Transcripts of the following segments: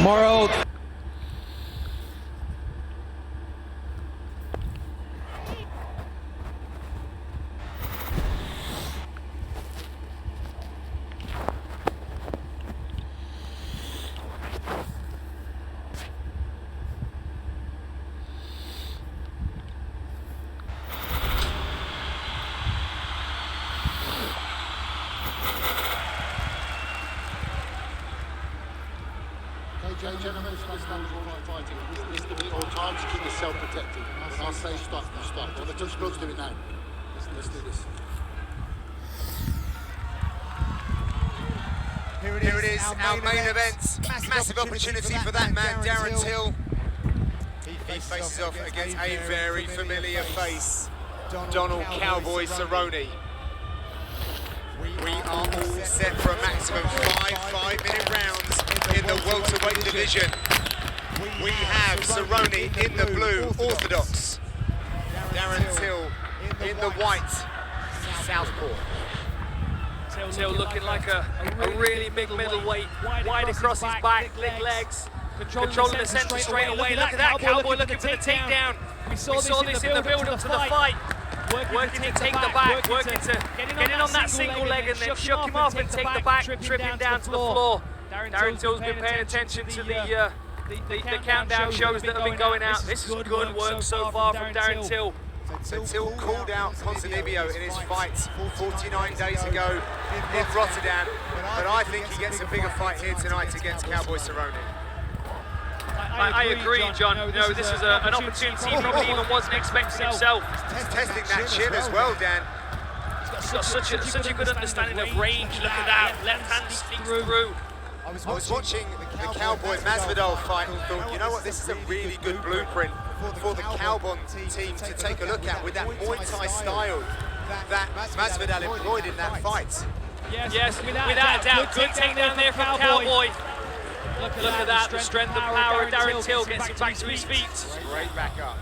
Morrow. Okay, gentlemen, it's time for fighting. This is the all time to keep yourself protected. When I say stop, you stop. When I touch gloves, do it now. Let's do this. Here it is, our main event. Massive opportunity for that man, Darren Till. He faces off against a very familiar face, Donald Cowboy Cerrone. We are all set for a maximum 5-minute rounds in the welterweight division. We have Cerrone in the blue, orthodox. Darren Till in the white, southpaw. Till looking like a really big middleweight, wide across his back, big legs, controlling the centre straight away. Look at that, Cowboy looking for the takedown. We saw this in the build-up to the fight. Working to take the back, working to get in on that single leg and then shook him off and take the back, trip him down to the floor. Darren Till's been paying attention to the countdown shows that have been going out. This is good work so far from Darren Till. So Till called out Ponzinibbio in his fight 49 days ago in Rotterdam, but I think he gets a bigger fight here tonight against Cowboy Cerrone. I agree, John. You know, this is an opportunity he probably even wasn't expecting himself. He's testing that chin as well, Dan. He's got such a good understanding of range. Look at that, left hand sneaks through. I was watching the Cowboy Masvidal fight and thought, you know what, this is a really good blueprint for the Cowboy team to take a look at with that Muay Thai style that Masvidal employed in that fight. Yes, without a doubt. Good takedown there from Cowboy. Look at that, the strength and power of Darren Till gets him back to his feet. Straight back up.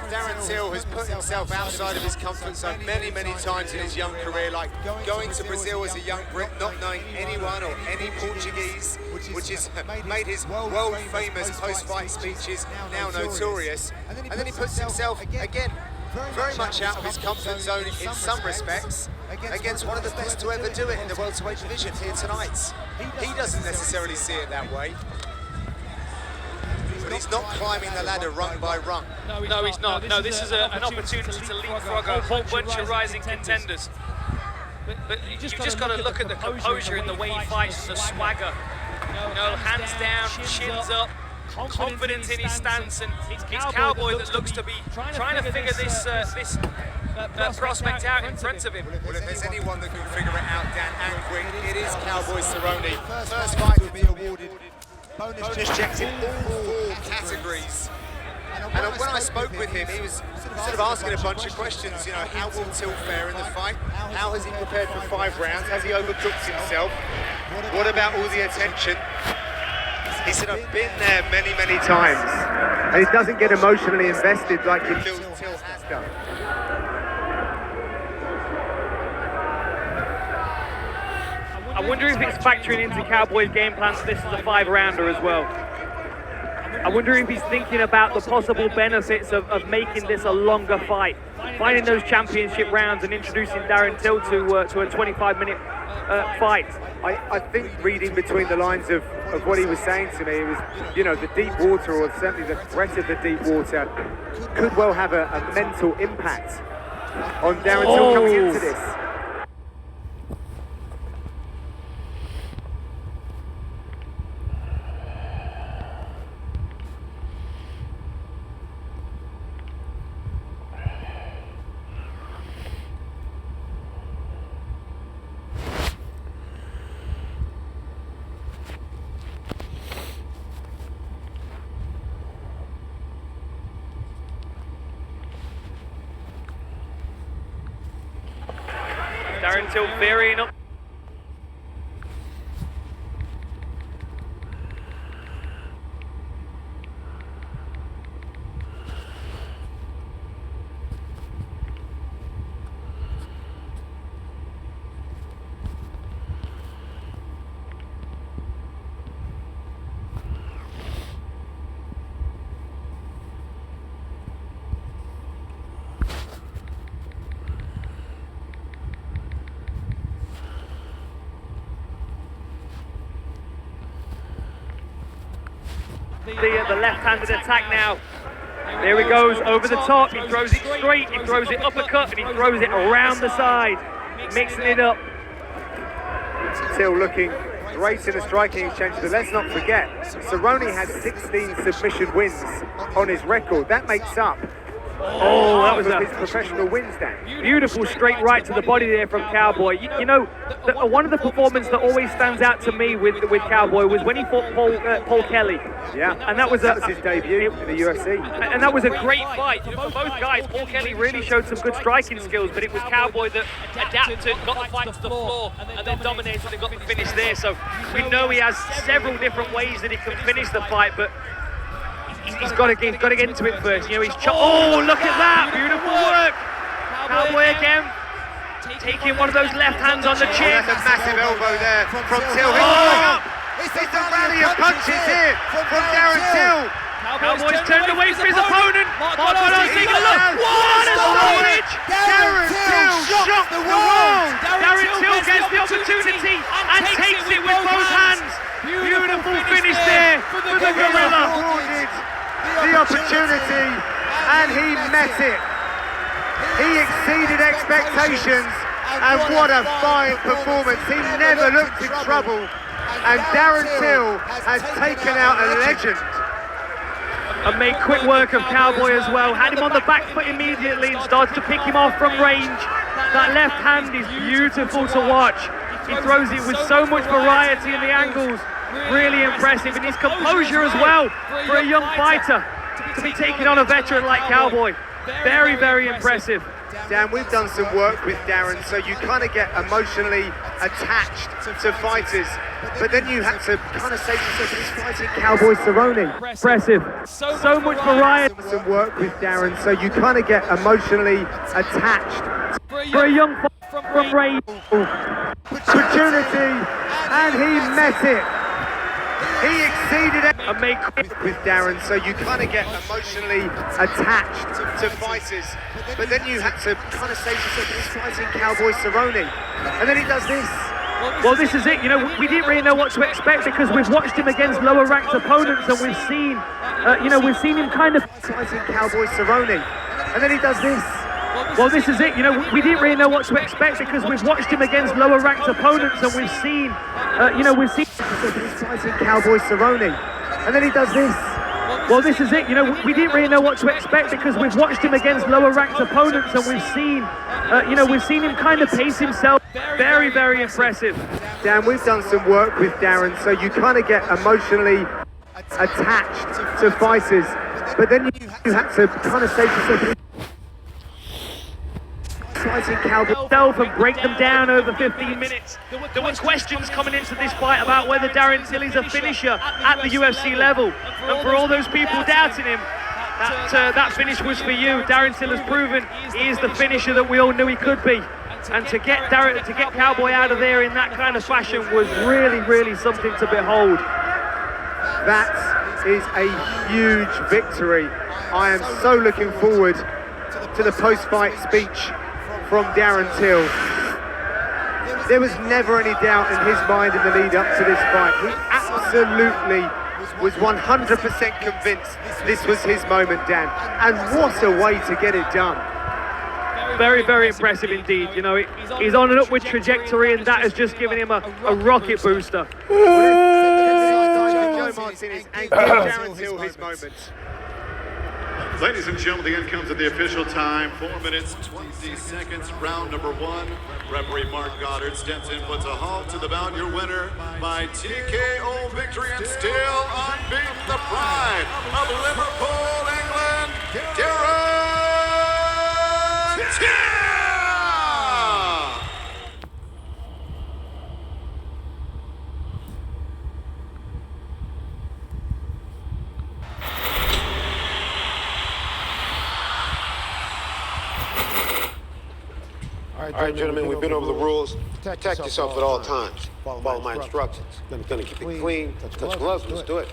Darren Till has put himself outside of his comfort zone many times in his young career, like going to Brazil as a young Brit, not knowing anyone or any Portuguese, which has made his world-famous post-fight speeches now notorious. And then he puts himself, again, very much out of his comfort zone in some respects, against one of the best to ever do it in the welterweight division here tonight. He doesn't necessarily see it that way. But he's not climbing the ladder rung by rung. No, he's not. No, this is an opportunity to leapfrog a whole bunch of rising contenders. But you just got to look at the composure in the way he fights, the swagger. You know, hands down, chins up, confident in his stance, and it's Cowboy that looks to be trying to figure this prospect out in front of him. Well, if there's anyone that can figure it out, Dan, and quick, it is Cowboy Cerrone. First fight will be awarded bonus checks in all 4 categories. And when I spoke with him, he was sort of asking a bunch of questions. You know, how will Till fare in the fight? How has he prepared for 5 rounds? Has he overcooked himself? What about all the attention? He said, I've been there many times. And he doesn't get emotionally invested like he feels Till has done. I wonder if it's factoring into Cowboy's game plan so this is a 5-rounder as well. I wonder if he's thinking about the possible benefits of making this a longer fight, finding those championship rounds and introducing Darren Till to a 25-minute fight. I think reading between the lines of what he was saying to me, it was, you know, the deep water, or certainly the threat of the deep water, could well have a mental impact on Darren Till coming into this. Darren Till varying up. the left-handed attack now. There he goes, over the top, he throws it straight, he throws it uppercut, and he throws it around the side, mixing it up. Till looking great in the striking exchange, but let's not forget, Cerrone has 16 submission wins on his record. That makes up Oh, that was his professional wins, Dan. beautiful straight right to the body there from Cowboy. You know, one of the performances that always stands out to me with Cowboy was when he fought Paul Kelly. Yeah, and that was his debut in the UFC. And that was a great fight. You know, for both guys, Paul Kelly really showed some good striking skills, but it was Cowboy that adapted, got the fight to the floor, and then dominated and got the finish there. So we know he has several different ways that he can finish the fight, but he's got to get into it first. You know, oh, look at that! Beautiful work. Cowboy again, taking one of those left hands on the chin. That's a massive elbow there from Till. It's a rally of punches here from Darren Till. Cowboy's turned away from his opponent. Mark Goddard's taking a look. What a savage! Darren Till shocked the world. Darren Till gets the opportunity and takes it with both hands. Beautiful finish there for the Gorilla. Awarded the opportunity and he met it. He exceeded expectations, and what a fine performance. He never looked in trouble, and Darren Till has taken out a legend. And made quick work of Cowboy as well. Had him on the back foot immediately and started to pick him off from range. That left hand is beautiful to watch. He throws it with so much variety in the angles. Really impressive, and his composure as well for a young fighter to be taking on a veteran like Cowboy. Very, very impressive. Dan, we've done some work with Darren, so you kind of get emotionally attached to fighters, but then you have to kind of say to yourself, he's fighting Cowboy Cerrone. Impressive. So much variety. Some work with Darren, so you kind of get emotionally attached For a young fighter from range. opportunity, and he met it. He exceeded it And made quick with Darren, so you kind of get emotionally attached to fighters, but then you have to kind of say to yourself, he's fighting Cowboy Cerrone, and then he does this. Well, this is it. You know, we didn't really know what to expect because we've watched him against lower-ranked opponents, and we've seen, we've seen him kind of Fighting Cowboy Cerrone, and then he does this. Well, this is it. You know, we didn't really know what to expect because we've watched him against lower-ranked opponents, and we've seen, He's fighting Cowboy Cerrone, and then he does this. Well, this is it. You know, we didn't really know what to expect because we've watched him against lower-ranked opponents, and we've seen, we've seen him kind of pace himself. Very, very impressive. Dan, we've done some work with Darren, so you kind of get emotionally attached to fighters, but then you have to kind of say to yourself, fighting Cowboy And break them down over 15 minutes. There were questions coming into this fight about whether Darren Till is a finisher at the UFC level. And for all those people doubting him, that finish was for you. Darren Till has proven he is the finisher that we all knew he could be. And to get Cowboy out of there in that kind of fashion was really, really something to behold. That is a huge victory. I am so looking forward to the post-fight speech from Darren Till. There was never any doubt in his mind in the lead up to this fight. He absolutely was 100% convinced this was his moment, Dan. And what a way to get it done. Very, very impressive indeed. You know, he's on an upward trajectory, and that has just given him a rocket booster. Joe Martinez and give Darren Till his moment. Ladies and gentlemen, the end comes at the official time. 4 minutes, 20 seconds, round number 1. Referee Mark Goddard steps in, puts a halt to the bout. Your winner by TKO victory and still unbeaten, the pride of Liverpool, England, Darren Till! All right, gentlemen, we've been over the rules. Protect yourself at all times. Follow my instructions. I'm gonna keep it clean. Touch gloves. Let's do it.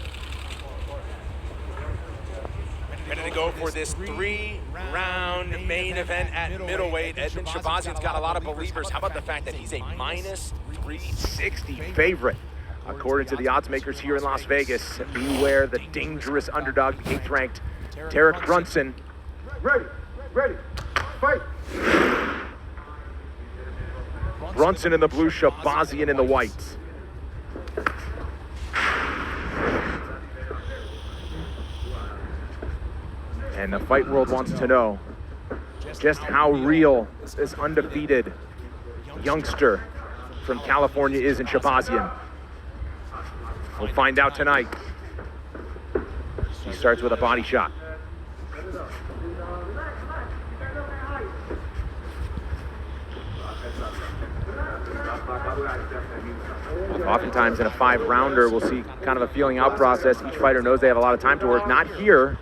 Ready to go for this 3-round main event at middleweight. Edmund Shabazian's got a lot of believers. How about the fact that he's a minus 360 favorite According to the odds makers here in Las Vegas, beware the dangerous underdog, the 8th-ranked Derek Brunson. Ready, fight! Brunson in the blue, Shahbazyan in the white. And the fight world wants to know just how real this undefeated youngster from California is in Shahbazyan. We'll find out tonight. He starts with a body shot. Oftentimes in a 5-rounder, we'll see kind of a feeling out process. Each fighter knows they have a lot of time to work. Not here.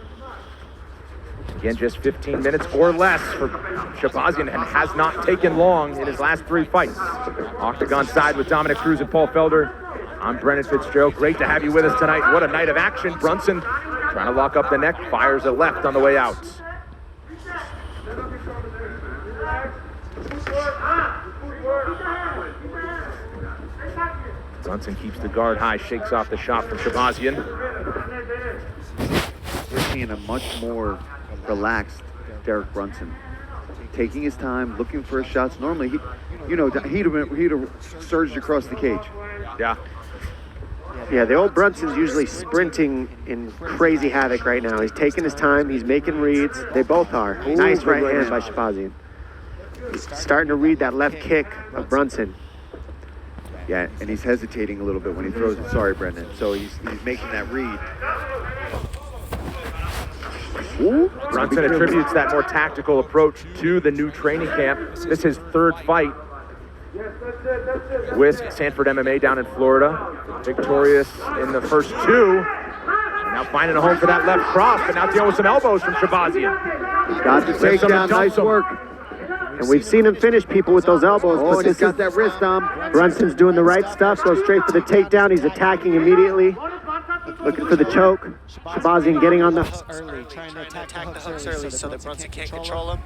Again, just 15 minutes or less for Shahbazyan, and has not taken long in his last 3 fights. Octagon side with Dominic Cruz and Paul Felder. I'm Brennan Fitzgerald. Great to have you with us tonight. What a night of action. Brunson trying to lock up the neck, fires a left on the way out. Brunson keeps the guard high, shakes off the shot from Shahbazyan. We're seeing a much more relaxed Derek Brunson, taking his time, looking for his shots. Normally, he'd have surged across the cage. Yeah, the old Brunson's usually sprinting in crazy havoc right now. He's taking his time, he's making reads. They both are. Nice right hand by Shahbazyan. He's starting to read that left kick of Brunson. Yeah, and he's hesitating a little bit when he throws it. Sorry, Brendan. So he's making that read. Brunson attributes that more tactical approach to the new training camp. This is his 3rd fight with Sanford MMA down in Florida. Victorious in the first 2. Now finding a home for that left cross, but now dealing with some elbows from Shahbazyan. Got the takedown, nice work. And we've seen him finish people with those elbows. Oh, and he's got that wrist on. Brunson's doing the right stuff, goes straight for the takedown. He's attacking immediately, looking for the choke. Shahbazyan getting on the early, trying to attack the hooks early so that Brunson can't control him.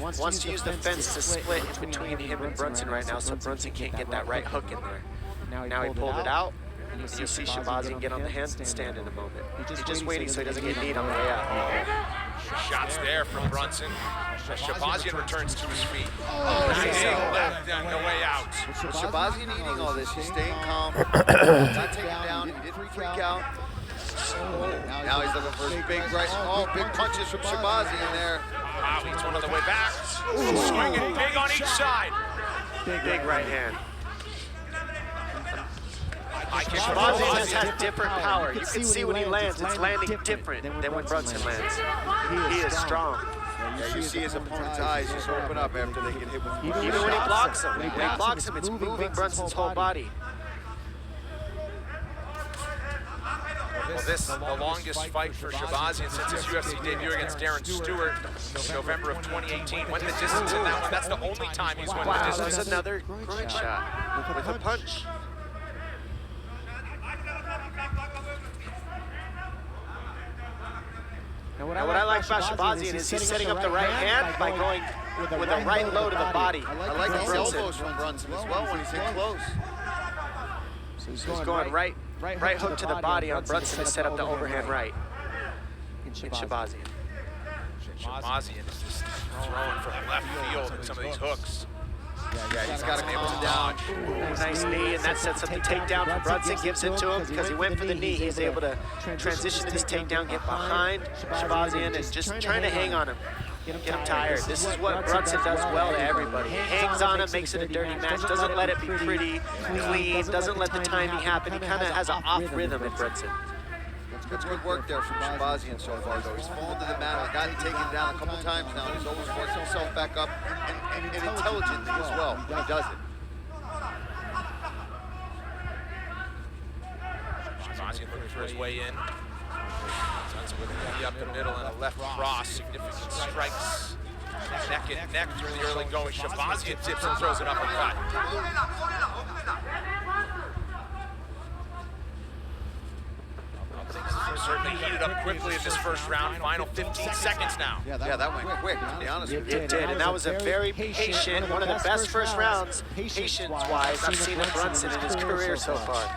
Wants to use the fence to split in between him and Brunson right now, so Brunson can't get that right hook in there. Now he pulled it out. And you see Shahbazyan get on the hands and stand in a moment. He's just waiting so he doesn't get kneed on the way out. Shots there from Brunson. Shahbazyan returns to his feet. Nice left on the way out. With Shahbazyan eating all this, he's staying calm. Not taking down. He didn't freak out. Now he's looking for his big big punches from Shahbazyan there. Wow, he's one on the way back. Swinging big on each side. Big right hand. Shahbazyan just has different power. You can see when he lands, it's landing different than when Brunson lands. He is strong. Yeah, you see his opponent's eyes just open up after they get hit with Even when he blocks him, it's moving Brunson's whole body. Well, this is the longest fight for Shahbazyan since his UFC debut against Darren Stewart in November of 2018. Went the distance in that one. That's the only time he's went the Wow, distance. that's another groin shot with a punch. Now what I like about Shahbazyan is he's setting up the right hand by going with a right low to the body. I like these elbows from Brunson as well when he's in close. So he's going right hook to the body on Brunson to set up the overhand right in Shahbazyan. Shahbazyan is just throwing from left field with some of these hooks. Yeah, he's got to calm down. Nice knee, and that sets up the takedown for Brunson, gives it to him because he went for the knee. He's able to transition to this takedown, get behind Shahbazyan, and just trying to hang on him, get him tired. This is what Brunson does well to everybody. He hangs on him, makes it a dirty match, doesn't let it be pretty, clean, doesn't let the timing happen. He kind of has an off rhythm in Brunson. That's good work there from Shahbazyan so far, though. He's fallen to the mat, gotten taken down a couple times now. He's always worked himself back up, and intelligently as well. He does it. Shahbazyan looking for his way in. Johnson with a knee up the middle and a left cross. Significant strikes. Neck and neck through the early going. Shahbazyan tips and throws it uppercut. certainly heated up quickly in this first round. Final 15 seconds now. Yeah, that went quick, to be honest with you. It did, and that was a very patient, one of the best first rounds, patience-wise, I've seen in Brunson in his career so far.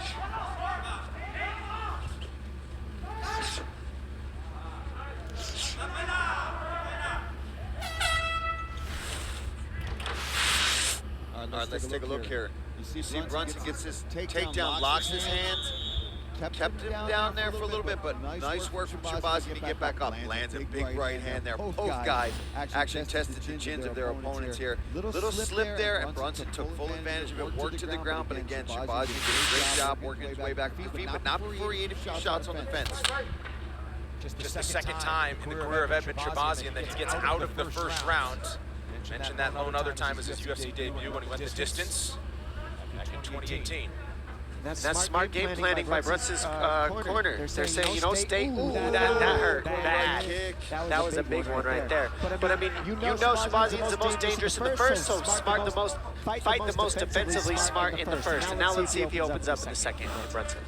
All right, let's take a look here. You see Brunson gets his takedown, locks his hands, kept him down there for a little bit, but nice work from Shahbazyan to get back up. Lands a big right hand there. Both guys actually tested the chins of their opponents here. Little slip there, and Brunson took full advantage of it, worked to the ground, but again, Shahbazyan did a great job working his way back to the feet, but not before he ate a few shots on the fence. Just the second time in the career of Edmen Shahbazyan that he gets out of the first round. Mentioned that lone other time as his UFC debut when he went the distance in 2018. That's smart game planning by Brunson's corner. They're saying, you know, stay. Ooh, that hurt bad. That was a big one right there. But I mean, you know Shahbazyan's the most dangerous in the first, so fight the most defensively smart in the first. And now let's see if he opens up in the second with Brunson.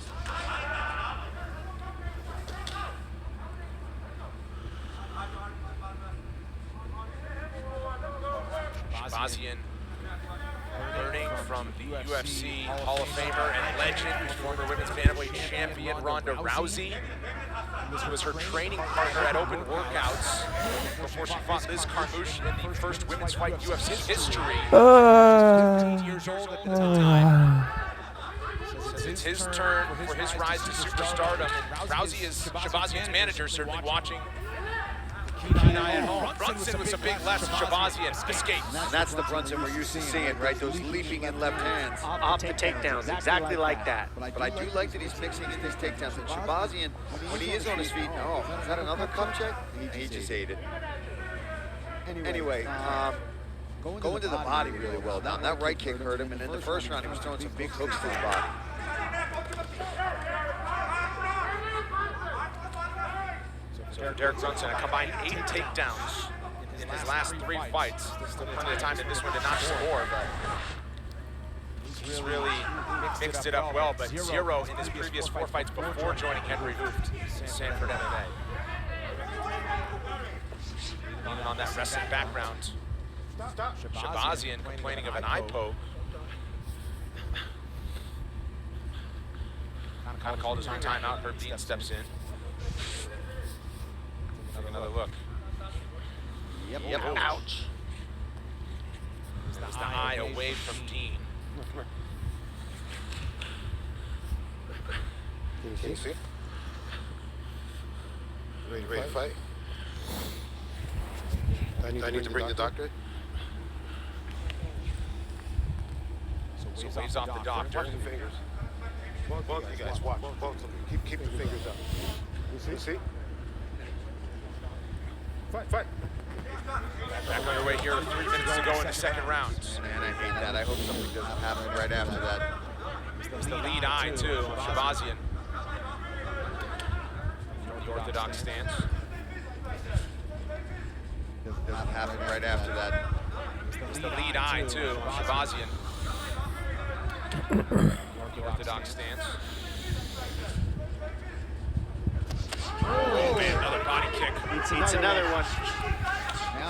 Shahbazyan learning from the UFC Hall of Famer and legend, former women's bantamweight champion Ronda Rousey. This was her training partner at Open Workouts before she fought Liz Carmouche in the first women's fight in UFC history. 15 years old at the time. Since it's his turn for his rise to superstardom, and Rousey is Shahbazyan's manager, certainly watching. Keen eye at home. Brunson was a big left. Shahbazyan escapes. And that's the Brunson we're used to seeing, right? Those leaping in left hands. Off the takedowns, exactly like that. But I do like that he's mixing in these takedowns. And Shahbazyan, when he is on his feet, oh, is that another cup check? And he just ate it. Anyway, going to the body really well down. That right kick hurt him, and in the first round, he was throwing some big hooks to the body. So Derek Brunson, a combined 8 takedowns in his last 3 fights. Still plenty of time in this one to notch some more, but he's really mixed it up well. But 0 in his previous 4 fights before joining Henry Hooft in Sanford MMA. Even on that wrestling background, Shahbazyan complaining of an eye poke. Kind of called his own timeout. Herb Dean steps in. Another look. Yep. Ouch. That's the eye away from Dean. Can you see? Ready to fight? I need to bring the doctor. So waves off the doctor. Watch the fingers. Both of you guys, watch. Both of them. Keep your fingers up. You see? Fight. Back underway here, 3 minutes to go in the second round. Man, I hate that. I hope something doesn't happen right after that. It's the lead eye, too, Shahbazyan. The orthodox stance. Doesn't happen right after that. It's the lead eye, too, Shahbazyan. The orthodox stance. Oh, man, another body kick. It's another one.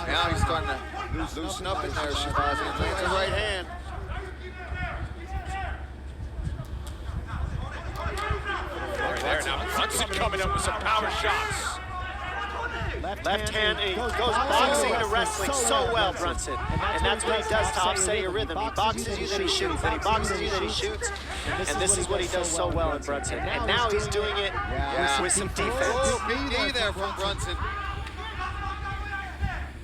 Now he's starting to loosen up in there, Shahbazyan. Lands a right hand. Right there, now Brunson coming up with some power shots. Left hand, he goes boxing to wrestling so well, Brunson. And that's what he does to offset your rhythm. He boxes you, then he shoots. Then he boxes you, then he shoots. And this is what he does so well in Brunson. And now he's doing it with some defense. Oh, BD there from Brunson.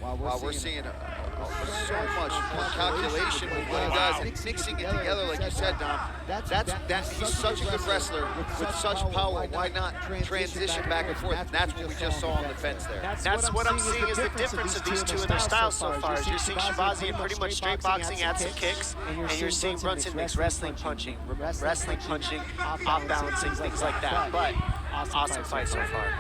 Wow, we're seeing so much more calculation with what he does, and mixing it together, like you said, Dom. He's such a good wrestler with such power. Why not transition back and forth? And that's what we just saw on the fence there. That's what I'm seeing is the difference of these two in their styles so far. You're seeing Shahbazyan pretty much straight boxing, add some kicks, and you're seeing Brunson mix wrestling, punching, off balancing, things like that. But awesome fight so far.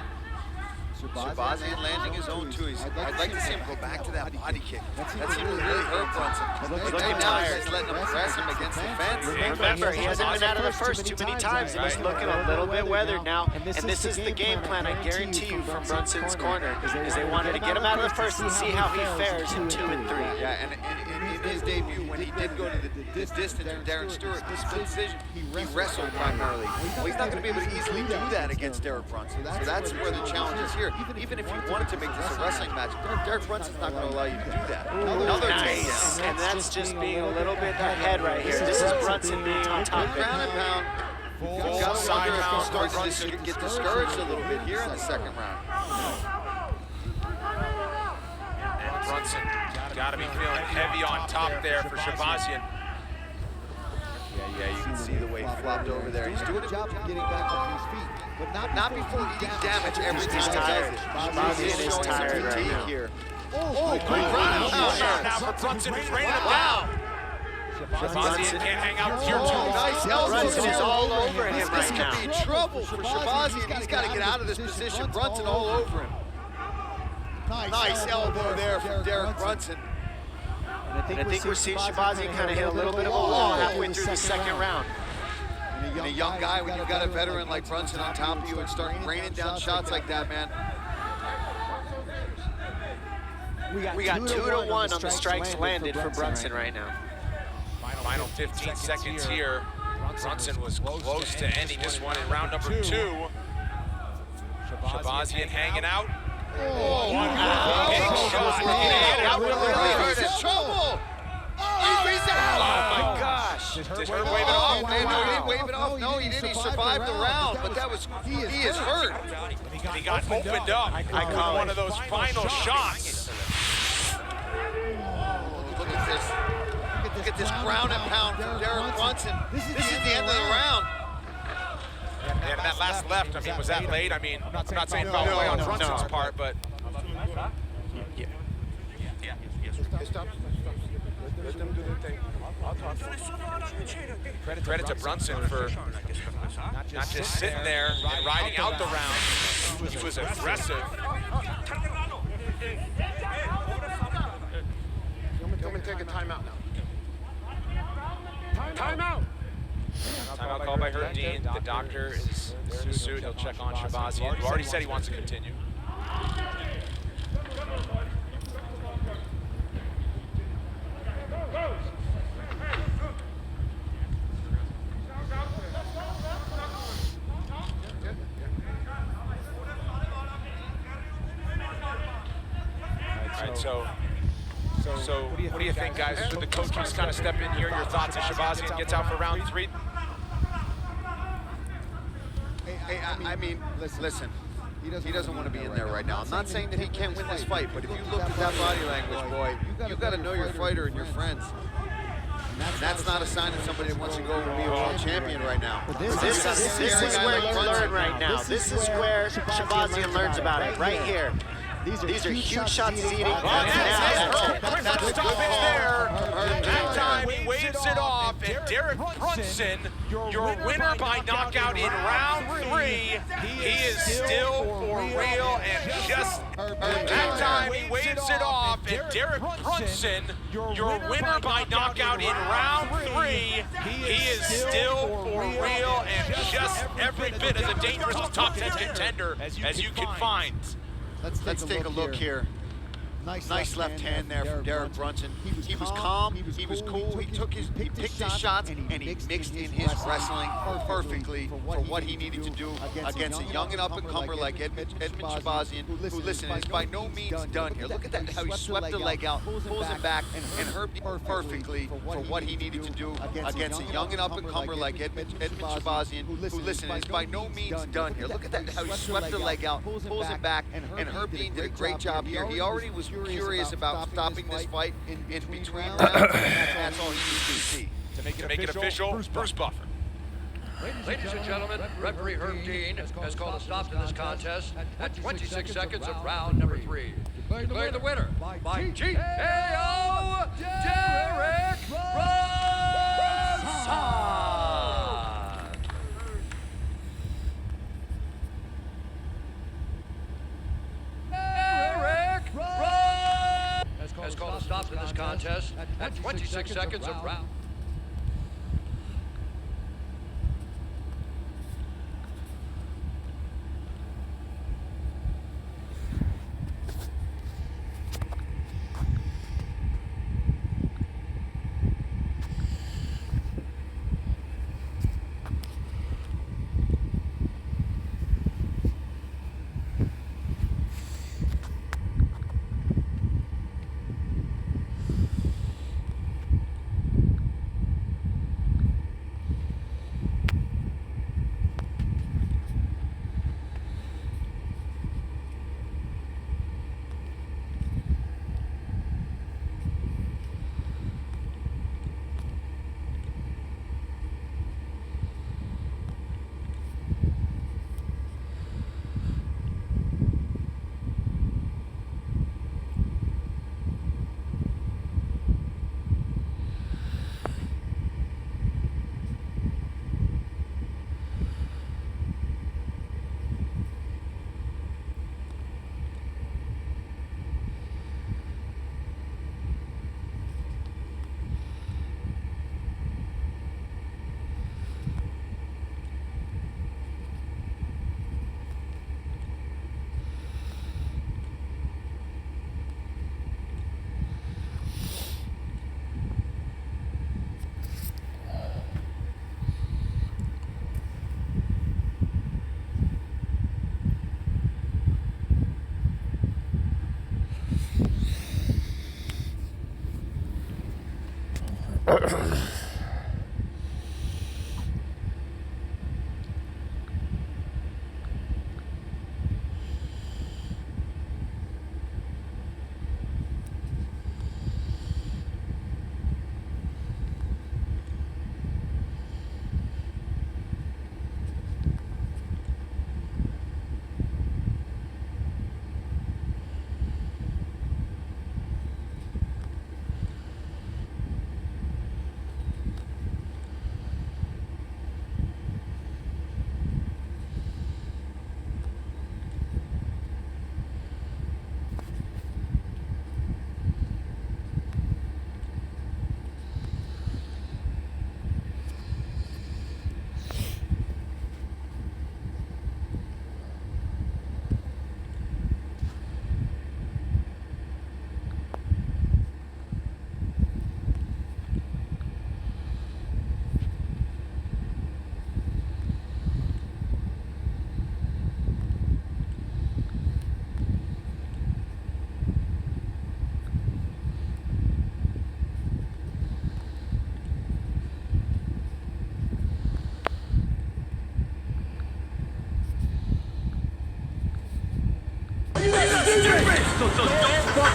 Shabazian landing his own too. I'd like to see him go back to that body kick. That seemed to really hurt Brunson. He's looking tired. He's letting him press him against the fence. Remember, he hasn't been out of the first too many times, and he's looking a little bit weathered now. And this is the game plan, I guarantee you, from Brunson's corner, is they wanted to get him out of the first and see how he fares in 2 and 3. Yeah, and in his debut, when he did go to the distance from Darren Stewart, the split decision, he wrestled primarily. Well, he's not going to be able to easily do that against Derek Brunson. So that's where the challenge is here. Even if you wanted to make this a wrestling match, Derek Brunson's not going to allow you to do that. Another Nice. And that's just being a little bit ahead right here. This is Brunson being on top of it. Ground and pound. You got to wonder if he starts to get discouraged a little bit here in the second round. And Brunson got to be feeling heavy on top there for Shabazian. Yeah, you can see the way he flopped over there. He's doing a job of getting back on his feet, but not before eating damage every time he does it. Shabazian is tired right now. Here. Oh, great ground and pound Now for Brunson, who's raining him down. Shabazian can't hang out here too. Nice elbow. Brunson is all over him This right now. could be trouble for Shabazian. He's got to get out of this position. Brunson all over him. Nice elbow there from Derek Brunson. And I think we're seeing Shabazian kind of hit a little bit of a wall halfway through the second round. And a young guy, when you've got a veteran like Brunson on top of you and start raining down shots like that, man. We got 2-1 on the strikes landed for Brunson right now. Final 15 seconds here. Brunson was close to ending this one in round number 2. Shabazian hanging out. One big shot. That really hurt his trouble. Oh, he's out. Oh my gosh. Did Herb wave it off? Man, no, he didn't wave it off. No, he didn't. He survived the round, but he is hurt. He got opened up. I call one of those final shots. Look at this. Look at this ground and pound from Derek Brunson. This is the end of the round. And that last left, I mean, was that late? I mean, I'm not saying foul play on Brunson's part, but... Credit to Brunson for not just sitting there and riding out the round. He was aggressive. Gentlemen, take a timeout now. Timeout called by Herb Dean. The doctor is in a suit. He'll check on Shabazian, who already said he wants to continue. All right, so what do you think, guys? Should the coaches kind of step in here? Your thoughts as Shabazian gets out for round 3? Hey, I mean, listen. He doesn't want to be in there right now. I'm not saying that he can't win this fight, but if you look at that body language, boy, you got to know your fighter and your friends. And that's not a sign of somebody that wants to go and be a world champion right now. This is where you learn right now. This is where Shabazian learns about it, right here. These are huge shots he's eating. That's stoppage there. That time he waves it off, and Derek Brunson, your winner by knockout in round 3. He is still for real, and just that time he waves it off, and Derek Brunson, your winner by knockout in round 3. He is still for real, and just every bit as a dangerous top 10 contender as you can find. Let's take a look here. Nice left hand there from Derek Brunson. He was calm, he was cool, he picked his shots, and he mixed in his wrestling perfectly for what he needed to do against a young and up-and-comer like Edmund Shabazian, who, listen, is by no means done here. Look at that, how he swept the leg out, pulls him back, and Herb perfectly for what he needed to do against a young and up-and-comer like Edmund Shabazian, who, listen, is by no means done here. Look at that, how he swept the leg out, pulls him back, and Herb Dean did a great job here. He already was curious about stopping this fight in between rounds, and that's all he needs to see. To make it official, Bruce Buffer. Ladies and gentlemen, referee Herb Dean has called a stop to this contest at 26 seconds of round number 3. Declare the winner by TKO, Derek Brunson. this contest at 26 seconds of round.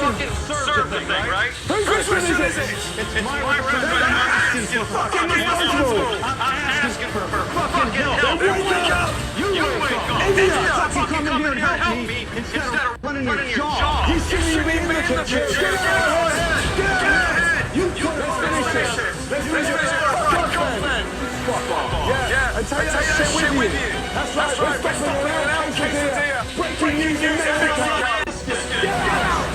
fucking serve the thing, right? Whose restroom is it? It's my restroom, but I'm asking for fucking responsible. I'm asking for fucking help. Wake up! You wake up! Idiot! Fucking come in here and help me instead of running your jaw. You shouldn't even be in the kitchen. Get out of here! Get ahead! You finish it. Let's finish it. Fuck off, man. Fuck off. Yeah, I tell you that shit with you. That's right. Respect for the around quesadilla. Breaking news in Mexico. Get out!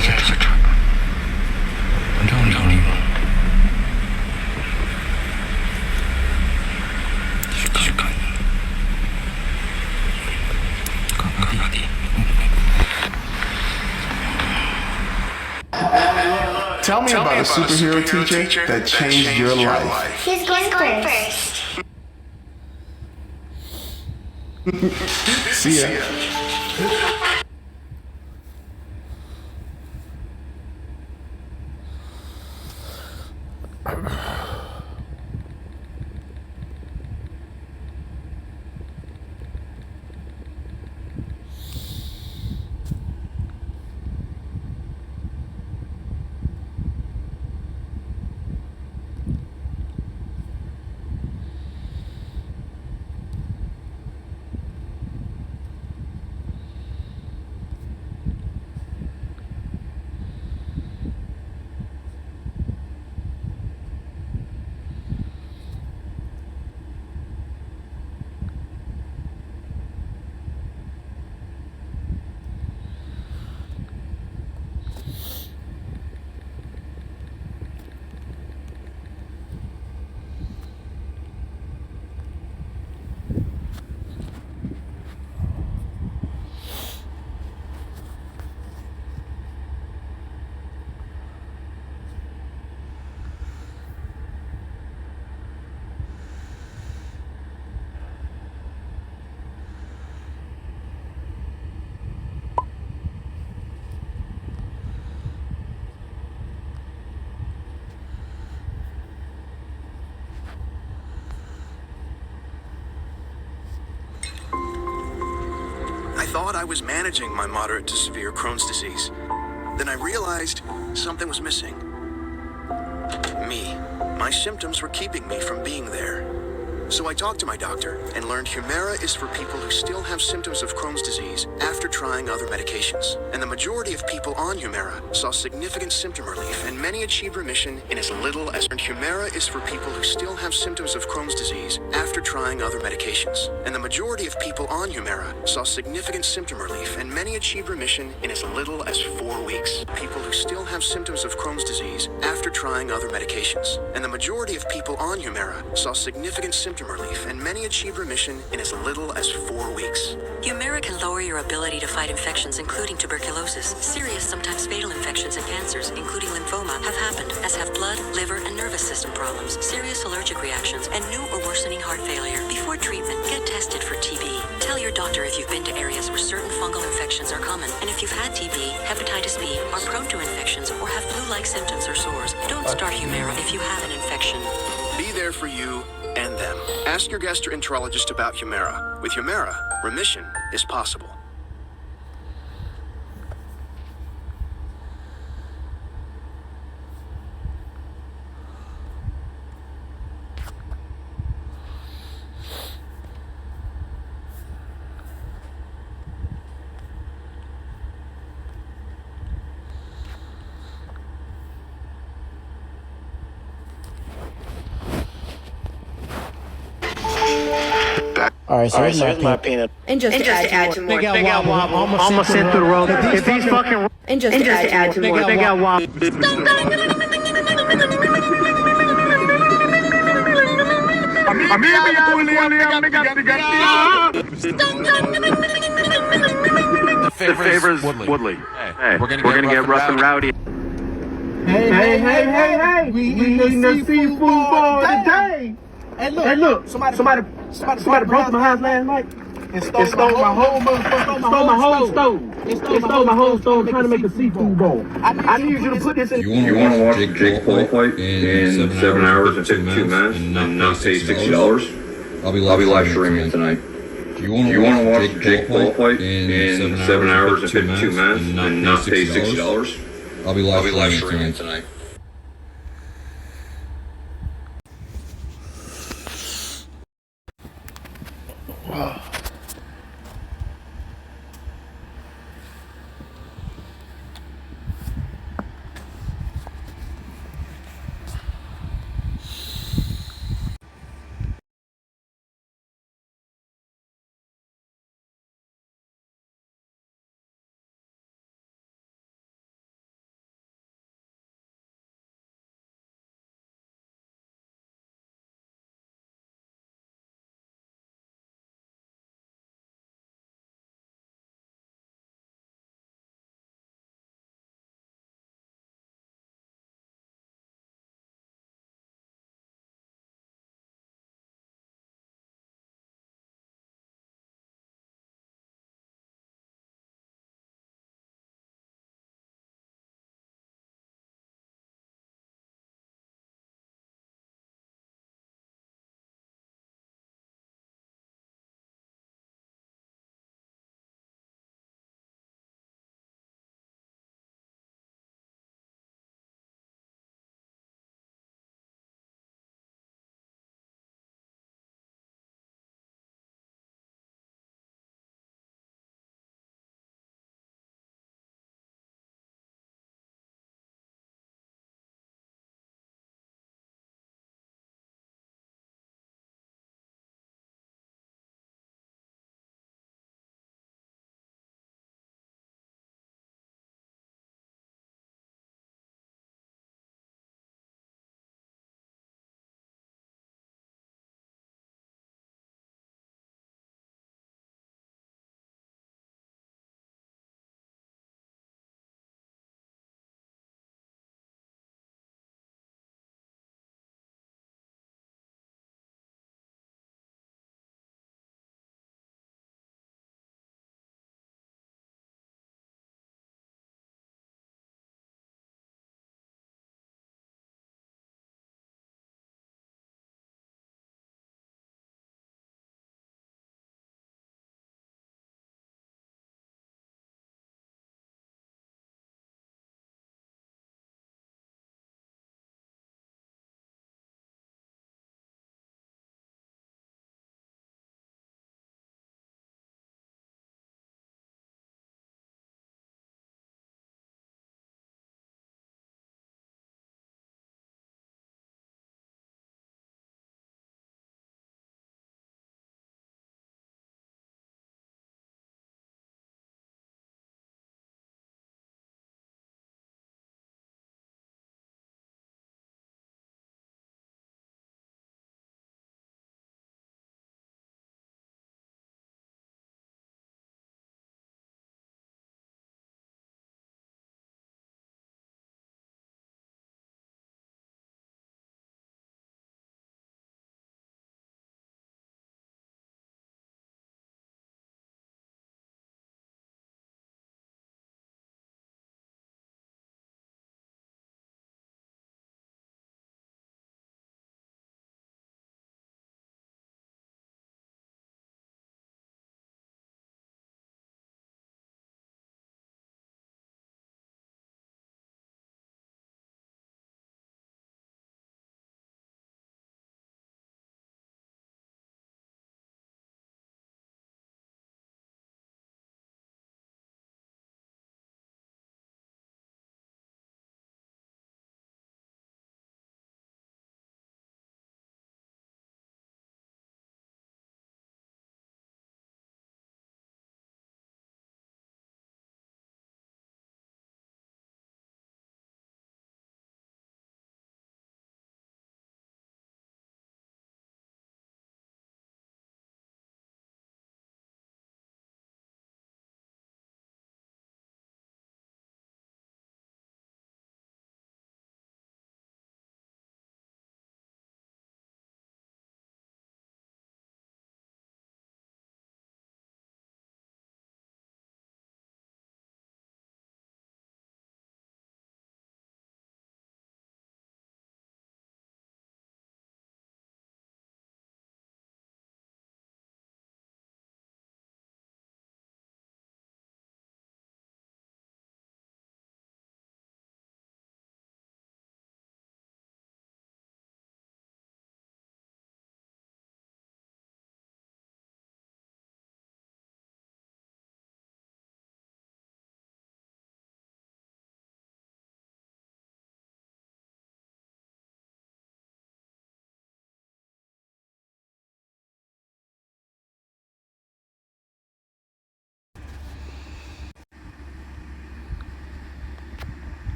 시작할까? 천천히. 시간. Tell me about a superhero teacher that changed your life. He's going first. See ya. I thought I was managing my moderate to severe Crohn's disease. Then I realized something was missing. Me. My symptoms were keeping me from being there. So I talked to my doctor and learned Humira is for people who still have symptoms of Crohn's disease after trying other medications. And the majority of people on Humira saw significant symptom relief, and many achieved remission in as little as... And Humira is for people who still have symptoms of Crohn's disease after trying other medications. And the majority of people on Humira saw significant symptom relief, and many achieved remission in as little as 4 weeks. People who still have symptoms of Crohn's disease after trying other medications. And the majority of people on Humira saw significant symptom relief, and many achieved remission in as little as 4 weeks. Humira can lower your ability to fight infections, including tuberculosis. Serious, sometimes fatal infections and cancers, including lymphoma, have happened, as have blood, liver, and nervous system problems, serious allergic reactions, and new or worsening heart failure. Before treatment, get tested for TB. Tell your doctor if you've been to areas where certain fungal infections are common, and if you've had TB, hepatitis B, are prone to infections, or have flu-like symptoms or sores. Don't start Humira if you have an infection. Be there for you and them. Ask your gastroenterologist about Humira. With Humira, remission is possible. Alright, so here's my peanut. And just to add to more. They got wobble. Almost sent through the road. If these fucking... And just to add to more. They got wobble. The favors Woodley. Hey, we're gonna get rough and rowdy. Hey, we eating the seafood bowl today. Hey, look, somebody broke my house last night and stole my whole stove. It stole my whole stove trying to make a seafood bowl. I need you to put this in. You want to watch Jake Paul fight in 7 hours and 52 minutes and not pay $60? I'll be live streaming it tonight. You want to watch Jake Paul fight in 7 hours and 52 minutes and not pay $60? I'll be live streaming it tonight.